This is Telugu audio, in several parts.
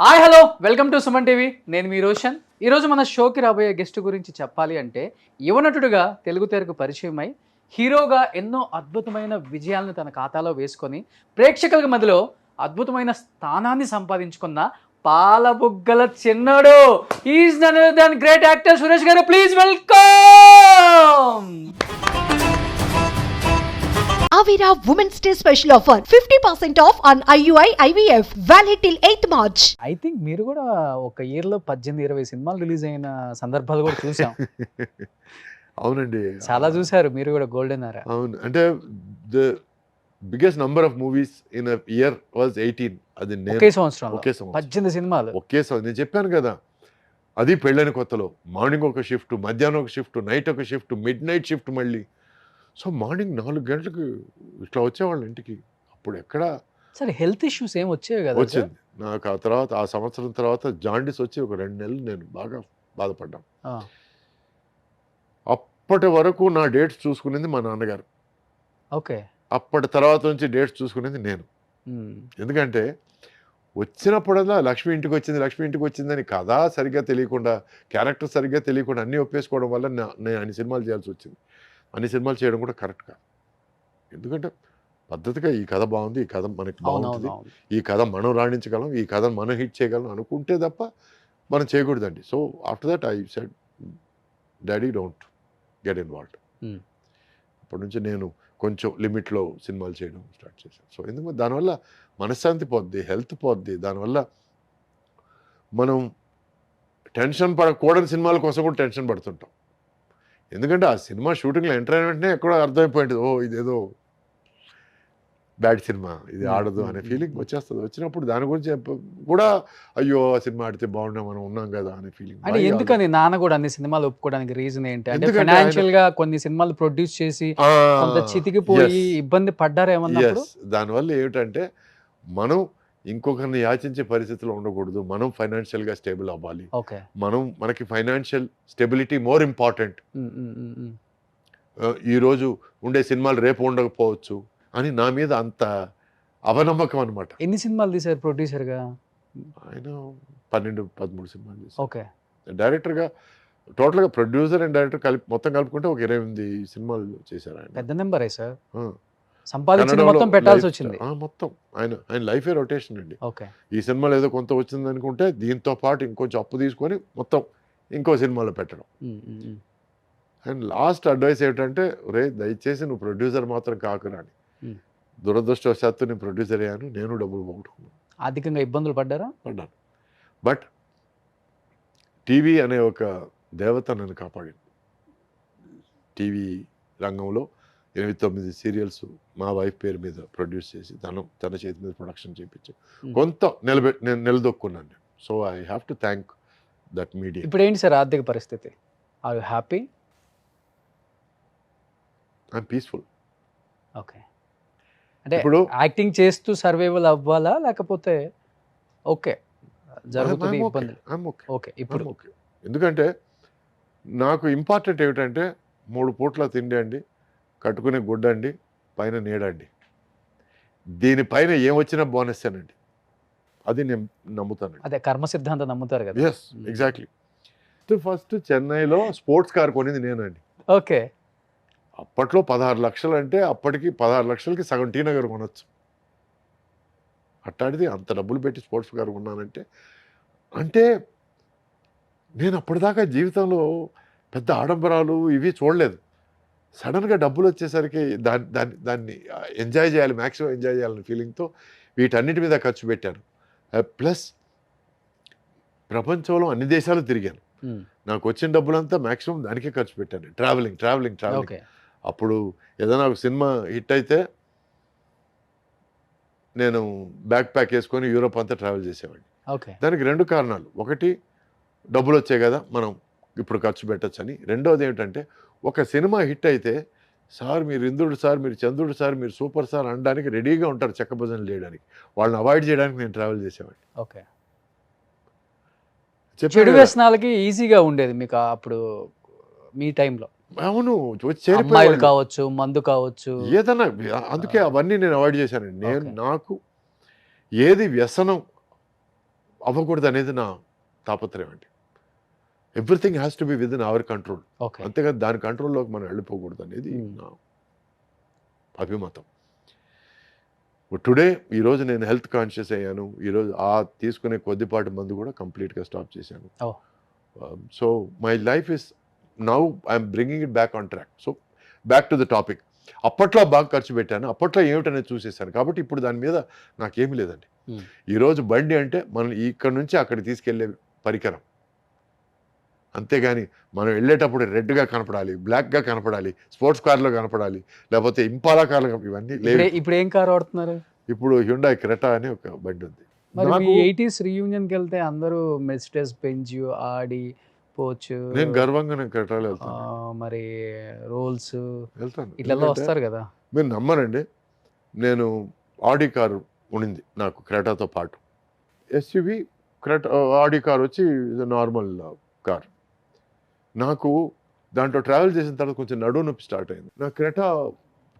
Hi hello welcome to Suman TV. నేను మీ రోషన్. ఈరోజు మన షోకి రాబోయే గెస్ట్ గురించి చెప్పాలి అంటే యువనటుడుగా తెలుగు తెరకు పరిచయమై హీరోగా ఎన్నో అద్భుతమైన విజయాలను తన ఖాతాలో వేసుకొని ప్రేక్షకుల మధ్యలో అద్భుతమైన స్థానాన్ని సంపాదించుకున్న పాలబుగ్గల చిన్నోడు is none other than great actor Suresh garu. Please welcome. Avira Women's Day special offer 50% off on IUI IVF valid till 8th March. I think మీరు కూడా ఒక ఇయర్లో 18-20 సినిమాలు రిలీజ్ అయిన సందర్భాలు కూడా చూసాం. అవునండి, చాలా చూసారు మీరు కూడా గోల్డెన్ ఆరా. అవును. అంటే the biggest number of movies in a year was 18. అది ఒకే సంవత్సరం ఒకే సంవత్సరం 18 సినిమాలు. ఒకే సంవత్సరం. నేను చెప్పాను కదా, అది పెళ్ళైన కొత్తలో మార్నింగ్ ఒక షిఫ్ట్, మధ్యాహ్నం ఒక షిఫ్ట్, నైట్ ఒక షిఫ్ట్, మిడ్ నైట్ షిఫ్ట్ మళ్ళీ. సో మార్నింగ్ 4 గంటలకు ఇట్లా వచ్చేవాళ్ళు ఇంటికి. అప్పుడు ఎక్కడ సరే హెల్త్ ఇష్యూస్ ఏం వచ్చేవి కదా? వచ్చింది నాకు. ఆ తర్వాత ఆ సంవత్సరం తర్వాత జాండీస్ వచ్చి ఒక 2 నెలలు నేను బాగా బాధపడ్డాను. అప్పటి వరకు నా డేట్స్ చూసుకునేది మా నాన్నగారు. ఓకే. అప్పటి తర్వాత నుంచి డేట్స్ చూసుకునేది నేను. ఎందుకంటే వచ్చినప్పుడల్లా లక్ష్మి ఇంటికి వచ్చింది, లక్ష్మి ఇంటికి వచ్చిందని కథ సరిగ్గా తెలియకుండా, క్యారెక్టర్ సరిగ్గా తెలియకుండా అన్నీ ఒప్పేసుకోవడం వల్ల నేను అన్ని సినిమాలు చేయాల్సి వచ్చింది. అన్ని సినిమాలు చేయడం కూడా కరెక్ట్ కాదు. ఎందుకంటే పద్ధతిగా ఈ కథ బాగుంది, ఈ కథ మనకి బాగుంటుంది, ఈ కథ మనం రాణించగలం, ఈ కథను మనం హిట్ చేయగలం అనుకుంటే తప్ప మనం చేయకూడదండి. So after that I said daddy don't get involved. అప్పటి నుంచి నేను కొంచెం లిమిట్లో సినిమాలు చేయడం స్టార్ట్ చేశాను. సో ఎందుకంటే దానివల్ల మనశ్శాంతి పోద్ది, హెల్త్ పోద్ది. దానివల్ల మనం టెన్షన్ పడకూడని సినిమాల కోసం కూడా టెన్షన్ పడుతుంటాం. ఎందుకంటే ఆ సినిమా షూటింగ్లో ఎంటర్ అయిన వెంటనే ఎక్కడో అర్థమైపోయింది, ఓ ఇదేదో బ్యాడ్ సినిమా, ఇది ఆడదు అనే ఫీలింగ్ వచ్చేస్తుంది. వచ్చినప్పుడు దాని గురించి కూడా అయ్యో ఆ సినిమా ఆడితే బాగున్నా, మనం ఉన్నాం కదా అనే ఫీలింగ్. అంటే ఎందుకని నాన్న కూడా అన్ని సినిమాలు ఒప్పుకోవడానికి రీజన్ ఏంటి? అంటే ఫైనాన్షియల్ గా కొన్ని సినిమాలు ప్రొడ్యూస్ చేసి కొంత చితికిపోయి ఇబ్బంది పడ్డారేమన్నా? దానివల్ల ఏమిటంటే మనం ఇంకొకరిని యాచించే పరిస్థితిలో ఉండకూడదు. మనం ఫైనాన్షియల్గా స్టేబుల్ అవ్వాలి. మనకి ఫైనాన్షియల్ స్టెబిలిటీ మోర్ ఇంపార్టెంట్. ఈరోజు ఉండే సినిమాలు రేపు ఉండకపోవచ్చు అని నా మీద అంత అవనమ్మకం అనమాట. ఎన్ని సినిమాలు తీశారు ప్రొడ్యూసర్గా? ఆయన 12-13 సినిమాలు తీశారు. ఓకే. డైరెక్టర్గా టోటల్గా ప్రొడ్యూసర్ అండ్ డైరెక్టర్ మొత్తం కలుపుకుంటే ఒక 28 సినిమాలు చేశారు ఆయన. పెద్ద నెంబరే సార్. సంపాదించిన మొత్తం పెట్టాల్సి వచ్చింది మొత్తం. ఆయన లైఫే రొటేషన్ అండి. ఓకే. ఈ సినిమాలో ఏదో కొంత వచ్చింది అనుకుంటే దీంతో పాటు ఇంకొంచెం అప్పు తీసుకొని మొత్తం ఇంకో సినిమాలో పెట్టడం. అండ్ లాస్ట్ అడ్వైస్ ఏమిటంటే, రే దయచేసి నువ్వు ప్రొడ్యూసర్ మాత్రం కాకురా అని. దురదృష్టవశాత్తు నేను ప్రొడ్యూసర్ అయ్యాను, నేను డబ్బులు పోగొట్టుకున్నాను, ఆర్థికంగా ఇబ్బందులు పడ్డాను. బట్ టీవీ అనే ఒక దేవత నన్ను కాపాడింది. టీవీ రంగంలో 8-9 సీరియల్స్ మా వైఫ్ పేరు మీద ప్రొడ్యూస్ చేసి తన చేతి మీద ప్రొడక్షన్ చేయించి కొంత నేను నిలదొక్కున్నాను. So I have to thank that media. ఇప్పుడు ఏంటి సార్ ఆర్థిక పరిస్థితి? Are you happy? I'm peaceful. Okay. అంటే ఇప్పుడు యాక్టింగ్ చేస్తూ సర్వైవల్ అవ్వాలా లేకపోతే ఓకే జరుగుతుంది ఇబ్బంది? ఓకే. ఇప్పుడు ఓకే. ఎందుకంటే నాకు ఇంపార్టెంట్ ఏమిటంటే 3 పూట్ల తిండి అండి, కట్టుకునే గుడ్డ అండి, పైన నీడండి. దీనిపైన ఏం వచ్చినా బోనస్ అనండి. అది నేను నమ్ముతానండి. అదే కర్మ సిద్ధాంతం నమ్ముతారు కదా? Yes, exactly. ఫస్ట్ చెన్నైలో స్పోర్ట్స్ కార్ కొనింది నేనండి. ఓకే. అప్పట్లో 16 లక్షలు అంటే అప్పటికి 16 లక్షలకి సగం టీ నగర్ కొనొచ్చు. అట్టాడిది అంత డబ్బులు పెట్టి స్పోర్ట్స్ కార్ కొన్నానంటే అంటే నేను అప్పటిదాకా జీవితంలో పెద్ద ఆడంబరాలు ఇవి చూడలేదు. సడన్గా డబ్బులు వచ్చేసరికి దాన్ని ఎంజాయ్ చేయాలి, మ్యాక్సిమం ఎంజాయ్ చేయాలనే ఫీలింగ్తో వీటన్నిటి మీద ఖర్చు పెట్టాను. ప్లస్ ప్రపంచంలో అన్ని దేశాలు తిరిగాను. నాకు వచ్చిన డబ్బులంతా మ్యాక్సిమం దానికే ఖర్చు పెట్టాను. ట్రావెలింగ్. అప్పుడు ఏదైనా ఒక సినిమా హిట్ అయితే నేను బ్యాక్ ప్యాక్ వేసుకొని యూరోప్ అంతా ట్రావెల్ చేసేవాడిని. దానికి 2 కారణాలు. ఒకటి డబ్బులు వచ్చాయి కదా, మనం ఇప్పుడు ఖర్చు పెట్టచ్చు అని. రెండోది ఏమిటంటే ఒక సినిమా హిట్ అయితే సార్ మీరు ఇంద్రుడు సార్, మీరు చంద్రుడు సార్, మీరు సూపర్ సార్ అనడానికి రెడీగా ఉంటారు చెక్క భజనలు చేయడానికి. వాళ్ళని అవాయిడ్ చేయడానికి నేను ట్రావెల్ చేసేవాడిని. ఓకే. చెడు వ్యసనాలకి ఈజీగా ఉండేది మీకు అప్పుడు మీ టైంలో? అవును, అమ్మాయిలు కావచ్చు, మందు కావచ్చు, ఏదన్నా. అందుకే అవన్నీ నేను అవాయిడ్ చేశానండి. నాకు ఏది వ్యసనం అవ్వకూడదు అనేది నా తాపత్రయం అండి. Everything has to be with in our control. Okay. అంతేగాని దాని కంట్రోల్లోకి మనం వెళ్ళిపోకూడదు అనేది నా అభిమతం. టుడే ఈరోజు నేను హెల్త్ కాన్షియస్ అయ్యాను. ఈరోజు తీసుకునే కొద్దిపాటి మందు కూడా కంప్లీట్గా స్టాప్ చేశాను. So my life is now I'm bringing it back on track. So back to the topic. అప్పట్లో బాగా ఖర్చు పెట్టాను, అప్పట్లో ఏమిటనేది చూసేసాను. కాబట్టి ఇప్పుడు దాని మీద నాకేమీ లేదండి. ఈరోజు బండి అంటే మనం ఇక్కడ నుంచి అక్కడికి తీసుకెళ్లే పరికరం, అంతేగాని మనం వెళ్ళేటప్పుడు రెడ్గా కనపడాలి, బ్లాక్గా కనపడాలి, స్పోర్ట్స్ కార్లో కనపడాలి, లేకపోతే ఇంపాలా కార్లో ఇవన్నీ లేవు. ఇప్పుడు ఏం కార్ వాడుతున్నారు? ఇప్పుడు హ్యుండాయ్ క్రెటా అని ఒక బండి ఉంది. మరి మీ 80s రీయూనియన్కి వెళ్తే అందరూ మెర్సిడెస్ బెంజ్, ఆడి, పోర్చ్, నేను గర్వంగా నేను క్రెటాలో వెళ్తాను. మరి రోల్స్ వెళ్తాను. ఇట్లా వస్తారు కదా. మీరు నమ్మరండి, నేను ఆడి కారు ఉండింది నాకు క్రెటాతో పాటు. ఎస్యూవి క్రెటా ఆడి కార్ వచ్చి నార్మల్ కార్. నాకు దాంట్లో ట్రావెల్ చేసిన తర్వాత కొంచెం నడుము నొప్పి స్టార్ట్ అయింది. నాకు క్రెటా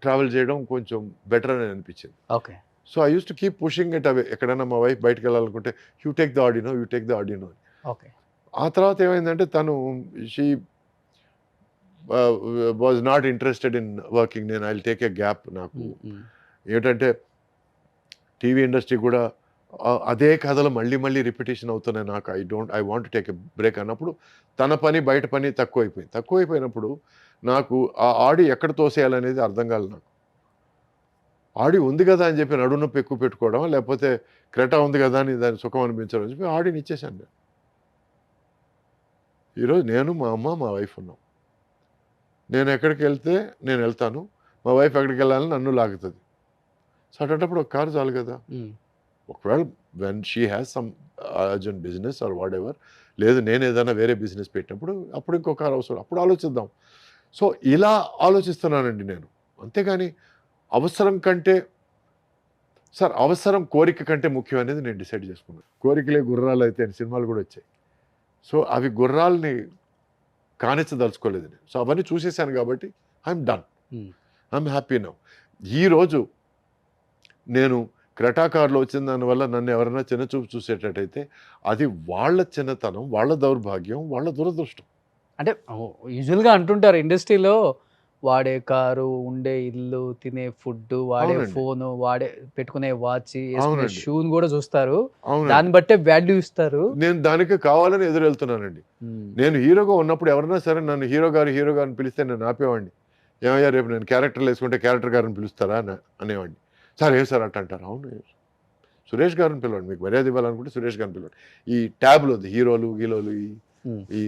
ట్రావెల్ చేయడం కొంచెం బెటర్ అని అనిపించింది. Okay. So I use to keep pushing it away. ఎక్కడైనా మా వైఫ్ బయటకు వెళ్ళాలనుకుంటే యూ టేక్ ద ఆడినో, యూ టేక్ ద ఆడినో. ఓకే. ఆ తర్వాత ఏమైందంటే తను she was not interested in working. నేను I will take a gap. నాకు ఏంటంటే టీవీ ఇండస్ట్రీ కూడా అదే కథలు మళ్ళీ మళ్ళీ రిపిటేషన్ అవుతున్నాయి. నాకు I want take a break అన్నప్పుడు తన పని బయట పని తక్కువైపోయినప్పుడు నాకు ఆ ఆడి ఎక్కడ తోసేయాలనేది అర్థం కాలేదు. నాకు ఆడి ఉంది కదా అని చెప్పి నడుము నొప్పి ఎక్కువ పెట్టుకోవడం, లేకపోతే క్రెటా ఉంది కదా అని దాని సుఖం అనిపించడం అని చెప్పి ఆడిని ఇచ్చేసాను నేను. ఈరోజు నేను, మా అమ్మ, మా వైఫ్ ఉన్నాం. నేను ఎక్కడికి వెళ్తే నేను వెళ్తాను, మా వైఫ్ ఎక్కడికి వెళ్ళాలని నన్ను లాగుతుంది. సో అటువంటిప్పుడు ఒక కారు చాలు కదా. ఒకవేళ when she has some urgent business are what ever, లేదు నేను ఏదైనా వేరే బిజినెస్ పెట్టినప్పుడు అప్పుడు ఇంకో కారు అవసరం, అప్పుడు ఆలోచిద్దాం. సో ఇలా ఆలోచిస్తున్నానండి నేను. అంతేగాని అవసరం కంటే అవసరం కోరిక కంటే ముఖ్యం అనేది నేను డిసైడ్ చేసుకున్నాను. కోరికలే గుర్రాలు అయితే అని సినిమాలు కూడా వచ్చాయి. సో అవి గుర్రాలని కానిచ్చదలుచుకోలేదు నేను. సో అవన్నీ చూసేసాను కాబట్టి I'm done, I'm happy now. ఈరోజు నేను క్రెటా కార్లో వచ్చిన దానివల్ల నన్ను ఎవరైనా చిన్నచూపు చూసేటట్టయితే అది వాళ్ళ చిన్నతనం, వాళ్ళ దౌర్భాగ్యం, వాళ్ళ దురదృష్టం. అంటే యూజువల్గా అంటుంటారు ఇండస్ట్రీలో, వాడే కారు, ఉండే ఇల్లు, తినే ఫుడ్, వాడే ఫోను, వాడే పెట్టుకునే వాచ్, షూని కూడా చూస్తారు. దాన్ని బట్టే వాల్యూ ఇస్తారు. నేను దానికి కావాలని ఎదురు వెళ్తున్నానండి. నేను హీరోగా ఉన్నప్పుడు ఎవరైనా సరే నన్ను హీరో గారిని పిలిస్తే నేను ఆపేవాడిని. ఏమయ్యా రేపు నేను క్యారెక్టర్లు వేసుకుంటే క్యారెక్టర్ గారిని పిలుస్తారా అనేవాడిని. సార్ ఏం సార్ అట్ట అంటారు. అవును, సురేష్ గారిని పిలవండి, మీకు మర్యాద ఇవ్వాలనుకుంటే సురేష్ గారిని పిలవండి. ఈ ట్యాబ్లు వద్దు, హీరోలు ఈ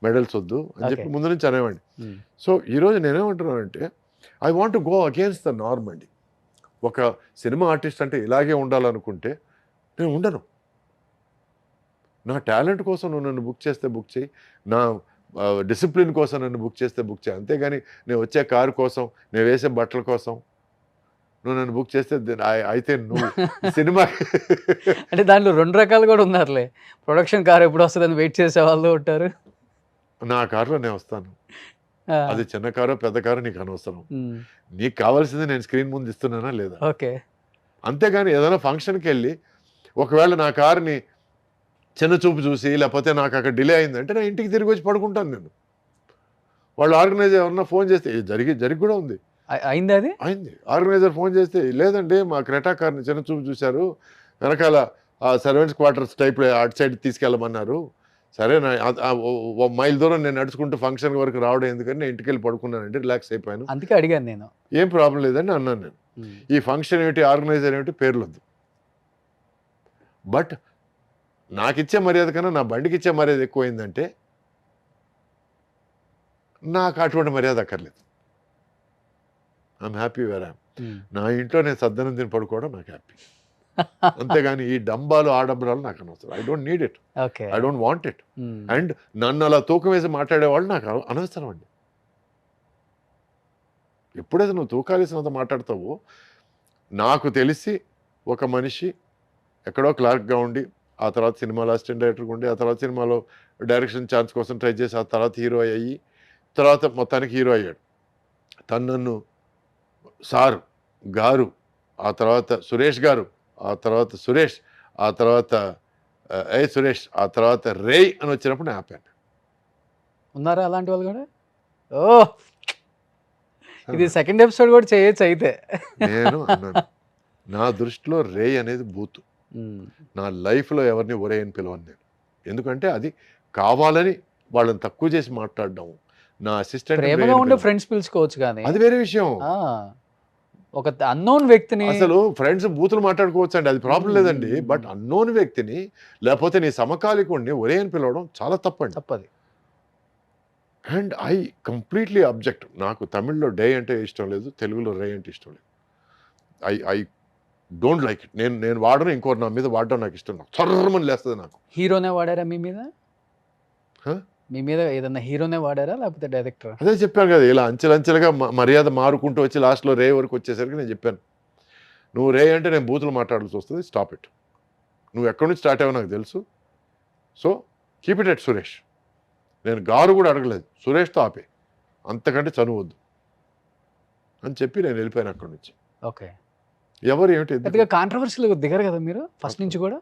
మెడల్స్ వద్దు అని చెప్పి ముందు నుంచి అనేవాడిని. సో ఈరోజు నేనేమంటున్నానంటే I want to go against the norm అండి. ఒక సినిమా ఆర్టిస్ట్ అంటే ఇలాగే ఉండాలనుకుంటే నేను ఉండను. నా టాలెంట్ కోసం నువ్వు నన్ను బుక్ చేస్తే బుక్ చేయి, నా డిసిప్లిన్ కోసం నన్ను బుక్ చేస్తే బుక్ చేయి. అంతేగాని నేను వచ్చే కారు కోసం, నేను వేసే బట్టల కోసం నువ్వు నన్ను బుక్ చేస్తే అయితే నువ్వు సినిమా అంటే దాంట్లో 2 రకాలు కూడా ఉన్నారులే. ప్రొడక్షన్ కార్ ఎప్పుడు వస్తుందని వెయిట్ చేసే వాళ్ళు ఉంటారు. నా కారులో నేను వస్తాను. అది చిన్న కారో పెద్ద కారో నీకు అనవసరం. నీకు కావాల్సింది నేను స్క్రీన్ ముందు ఇస్తున్నానా లేదా. ఓకే. అంతేగాని ఏదైనా ఫంక్షన్కి వెళ్ళి ఒకవేళ నా కారుని చిన్న చూపు చూసి, లేకపోతే నాకు అక్కడ డిలే అయిందంటే నా ఇంటికి తిరిగి వచ్చి పడుకుంటాను నేను. వాళ్ళు ఆర్గనైజర్ ఎవరన్నా ఫోన్ చేస్తే జరిగి కూడా ఉంది. అయింది. అది అయింది. ఆర్గనైజర్ ఫోన్ చేస్తే లేదండి మా క్రెటా కార్ని చిన్న చూపు చూశారు, వెనకాల సర్వెంట్స్ క్వార్టర్స్ టైప్ అటు సైడ్ తీసుకెళ్ళమన్నారు. సరే మైల్ దూరం నేను నడుచుకుంటూ ఫంక్షన్ వరకు రావడం ఎందుకని నేను ఇంటికి వెళ్ళి పడుకున్నానండి, రిలాక్స్ అయిపోయాను. అందుకే అడిగాను నేను. ఏం ప్రాబ్లం లేదని అన్నాను నేను. ఈ ఫంక్షన్ ఏమిటి, ఆర్గనైజర్ ఏమిటి, పేర్లొద్దు. బట్ నాకు ఇచ్చే మర్యాద కన్నా నా బండికి ఇచ్చే మర్యాద ఎక్కువైందంటే నాకు అటువంటి మర్యాద అక్కర్లేదు. I'm happy where I'm. నా ఇంట్లో నేను సద్దనం తిని పడుకోవడం నాకు హ్యాపీ. అంతేగాని ఈ డంబాలు ఆడంబరాలు నాకు అనవసరం. I don't need it, I don't want it. And నన్ను అలా తూకం వేసి మాట్లాడేవాళ్ళు నాకు అనవసరం అండి. ఎప్పుడైతే నువ్వు తూకాలేసినంత మాట్లాడతావో, నాకు తెలిసి ఒక మనిషి ఎక్కడో క్లార్క్గా ఉండి, ఆ తర్వాత సినిమాలో అసిస్టెంట్ డైరెక్టర్గా ఉండి, ఆ తర్వాత సినిమాలో డైరెక్షన్ ఛాన్స్ కోసం ట్రై చేసి, ఆ తర్వాత హీరో అయ్యి, తర్వాత మొత్తానికి హీరో అయ్యాడు. తను నన్ను సారు గారు, ఆ తర్వాత సురేష్ గారు, ఆ తర్వాత సురేష్, ఆ తర్వాత ఏ సురేష్, ఆ తర్వాత రేయ్ అని వచ్చినప్పుడు నేను ఆపాను. ఉన్నారా అలాంటి వాళ్ళు కూడా? ఓ, ఇది సెకండ్ ఎపిసోడ్ కూడా చేయొచ్చు అయితే. నేను అన్నాను, నా దృష్టిలో రేయ్ అనేది బూతు. నా లైఫ్లో ఎవరిని ఒరే అని పిలవను నేను. ఎందుకంటే అది కావాలని వాళ్ళని తక్కువ చేసి మాట్లాడడం. నా అసిస్టెంట్ ప్రేమగా ఉండే ఫ్రెండ్స్ పిలుచుకోవచ్చు కానీ అది వేరే విషయం. ఒక అన్నోన్ వ్యక్తిని అసలు ఫ్రెండ్స్ బూతులు మాట్లాడుకోవచ్చు అండి, అది ప్రాబ్లం లేదండి. బట్ అన్నోన్ వ్యక్తిని లేకపోతే నీ సమకాలికుడిని ఒరే అని పిలవడం చాలా తప్పండి. తప్పది. And I completely object. నాకు తమిళ్లో డే అంటే ఇష్టం లేదు, తెలుగులో రే అంటే ఇష్టం లేదు. I don't like it. నేను వాడను, ఇంకోటి నా మీద వాడడం నాకు ఇష్టం. నాకు చర్రమని లేస్తుంది నాకు. హీరోనే వాడారా మీ మీద? Huh? మీ మీద ఏదన్నా హీరోనే వాడారా లేకపోతే డైరెక్టర్? అదే చెప్పాను కదా, ఇలా అంచెలంచెలుగా మర్యాద మారుకుంటూ వచ్చి లాస్ట్లో రే వరకు వచ్చేసరికి నేను చెప్పాను, నువ్వు రే అంటే నేను బూతులు మాట్లాడాల్సి వస్తుంది, స్టాప్ ఇట్. నువ్వు ఎక్కడి నుంచి స్టార్ట్ అయ్యావో నాకు తెలుసు, so keep it at Suresh. నేను గారు కూడా అడగలేదు, సురేష్తో ఆపే, అంతకంటే చనువద్దు అని చెప్పి నేను వెళ్ళిపోయాను అక్కడి నుంచి. ఓకే. ఎవరు ఏమిటి పెద్దగా కాంట్రవర్సీలు దిగరు కదా మీరు ఫస్ట్ నుంచి కూడా?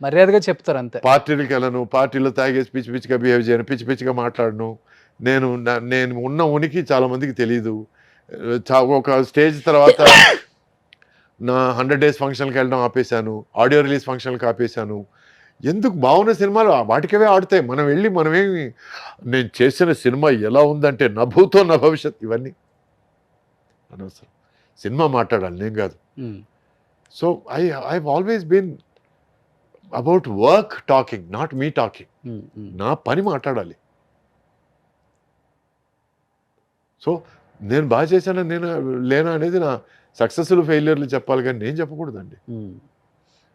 మర్యాదగా చెప్తారు అంతే. పార్టీలకు వెళ్ళను, పార్టీలో తాగేసి పిచ్చి పిచ్చిగా బిహేవ్ చేయను, పిచ్చి పిచ్చిగా మాట్లాడను. నేను ఉన్న ఉనికి చాలా మందికి తెలీదు. ఒక స్టేజ్ తర్వాత నా 100 days ఫంక్షన్కి వెళ్ళడం ఆపేశాను, ఆడియో రిలీజ్ ఫంక్షన్కి ఆపేశాను. ఎందుకు? బాగున్న సినిమాలు వాటికవే ఆడుతాయి. మనమేమి నేను చేసిన సినిమా ఎలా ఉందంటే నా భూతో నా భవిష్యత్, ఇవన్నీ అనవసరం. సినిమా మాట్లాడాలి, నేను కాదు. So I always been about work talking, not me talking. నా పని మాట్లాడాలి. సో నేను బాగా చేశాను, నేను లేనా అనేది నా సక్సెస్ఫుల్ ఫెయిల్యూర్లు చెప్పాలి కానీ నేను చెప్పకూడదండి.